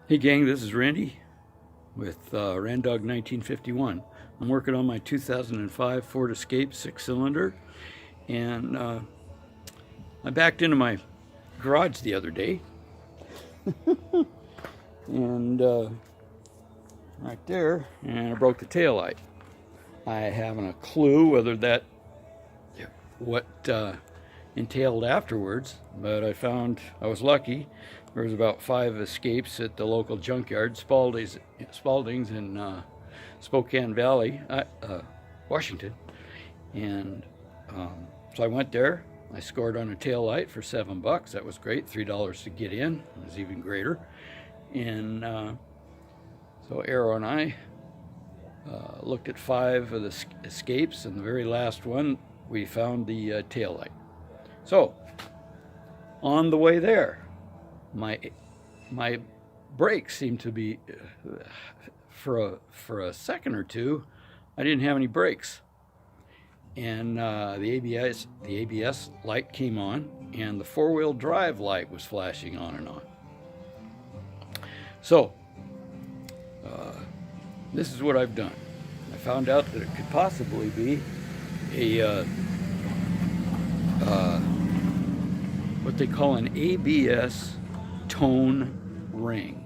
Hey gang, this is Randy with RANDOG1951. I'm working on my 2005 Ford Escape 6-cylinder, and I backed into my garage the other day and right there, and I broke the tail light. I haven't a clue whether that what entailed afterwards, but I found I was lucky. There was about 5 escapes at the local junkyard, Spalding's in Spokane Valley, Washington. And so I went there. I scored on a tail light for $7. That was great. $3 to get in. It was even greater. And so Arrow and I looked at 5 of the escapes, and the very last one we found the tail light. So on the way there, my brakes seemed to be for a second or two I didn't have any brakes, and the ABS light came on, and the 4-wheel drive light was flashing on and on. So this is what I've done. I found out that it could possibly be a what they call an ABS tone ring.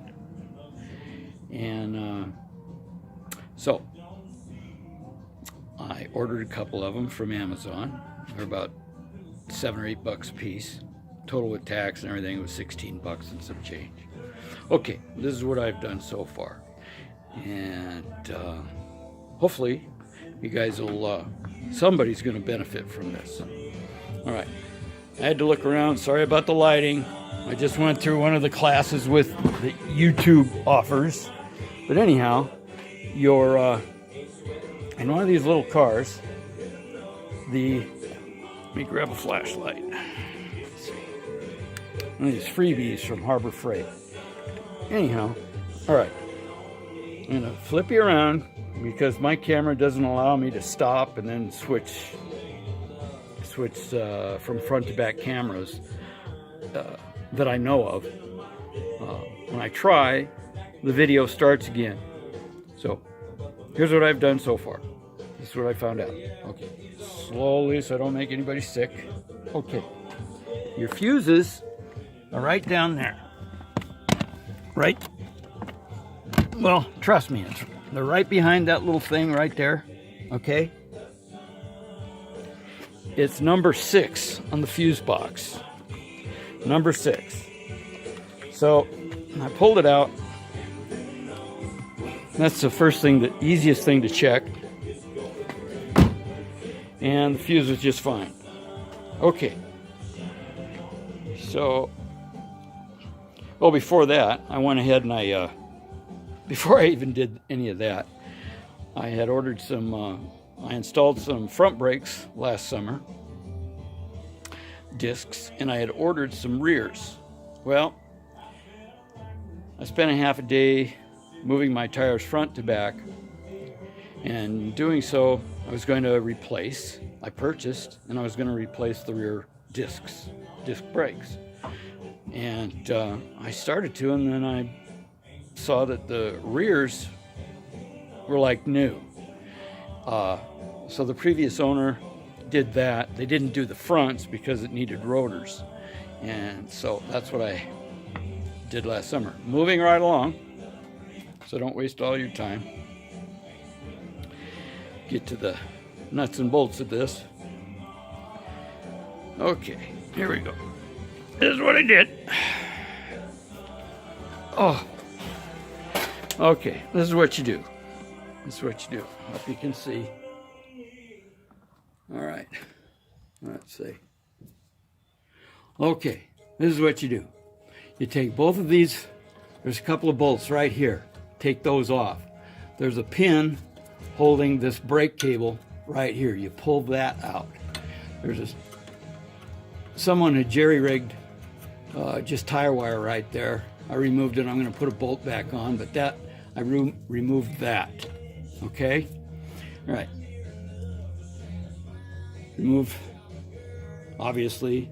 And so I ordered a couple of them from Amazon. They're about $7 or $8 a piece. Total with tax and everything was $16 and some change. Okay, this is what I've done so far. And hopefully you guys will, somebody's going to benefit from this. All right. I had to look around. Sorry about the lighting. I just went through one of the classes with the YouTube offers. But anyhow, you're in one of these little cars. Let me grab a flashlight. Let's see. One of these freebies from Harbor Freight. Anyhow, all right. I'm gonna flip you around because my camera doesn't allow me to stop and then switch from front to back cameras that I know of. When I try, the video starts again. So here's what I've done so far. This is what I found out. Okay, slowly so I don't make anybody sick. Okay, your fuses are right down there. Right? Well, trust me, they're right behind that little thing right there. Okay? It's number 6 on the fuse box. Number 6. So I pulled it out. That's the first thing, the easiest thing to check. And the fuse was just fine. Okay. So, well, before that, I went ahead and before I even did any of that, I had ordered some, I installed some front brakes last summer, discs, and I had ordered some rears. Well, I spent a half a day moving my tires front to back, and doing so, I was going to replace, I purchased, and I was going to replace the rear disc brakes. And I started to, and then I saw that the rears were like new. So the previous owner did that. They didn't do the fronts because it needed rotors. And so that's what I did last summer. Moving right along, so don't waste all your time. Get to the nuts and bolts of this. Okay, here we go. This is what I did. Oh, okay, this is what you do. This is what you do. Hope you can see. All right, let's see. Okay, this is what you do. You take both of these. There's a couple of bolts right here. Take those off. There's a pin holding this brake cable right here. You pull that out. Someone had jerry-rigged just tire wire right there. I removed it. I'm going to put a bolt back on, but that I removed that. Okay? All right. Remove, obviously,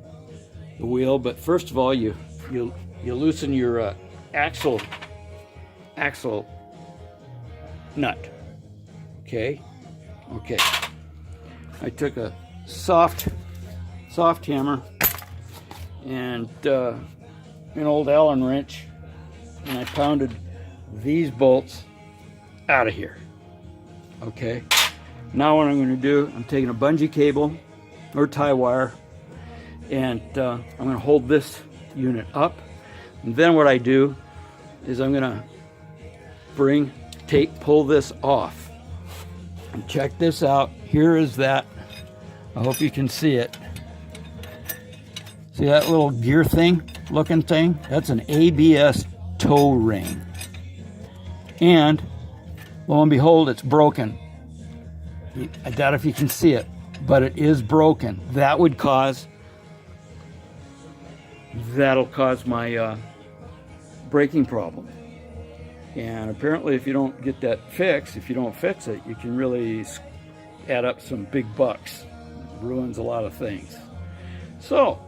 the wheel, but first of all, you loosen your axle axle nut. Okay. I took a soft hammer and an old Allen wrench, and I pounded these bolts out of here. Okay. Now what I'm going to do, I'm taking a bungee cable or tie wire, and I'm going to hold this unit up. And then what I do is I'm going to pull this off. And check this out. Here is that. I hope you can see it. See that little gear thing, looking thing? That's an ABS tow ring. And lo and behold, it's broken. I doubt if you can see it, but it is broken. That'll cause my braking problem. And apparently if you don't get that fixed, if you don't fix it, you can really add up some big bucks. It ruins a lot of things. So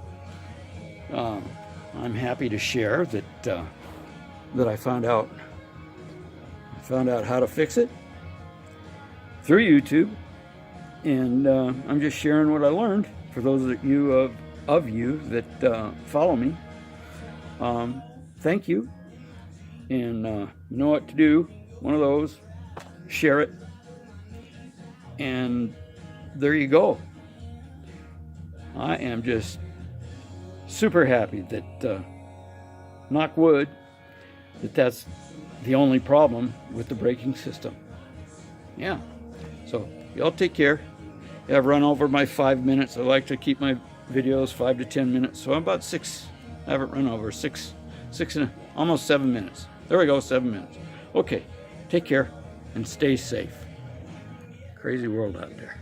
I'm happy to share that I found out how to fix it through YouTube, and I'm just sharing what I learned for those of you that follow me. Thank you, and you know what to do. One of those, share it, and there you go. I am just super happy that, knock wood, that's the only problem with the braking system. Yeah. So y'all take care. I've run over my 5 minutes. I like to keep my videos 5 to 10 minutes. So I'm about 6. I haven't run over six and almost 7 minutes. There we go, 7 minutes. Okay. Take care and stay safe. Crazy world out there.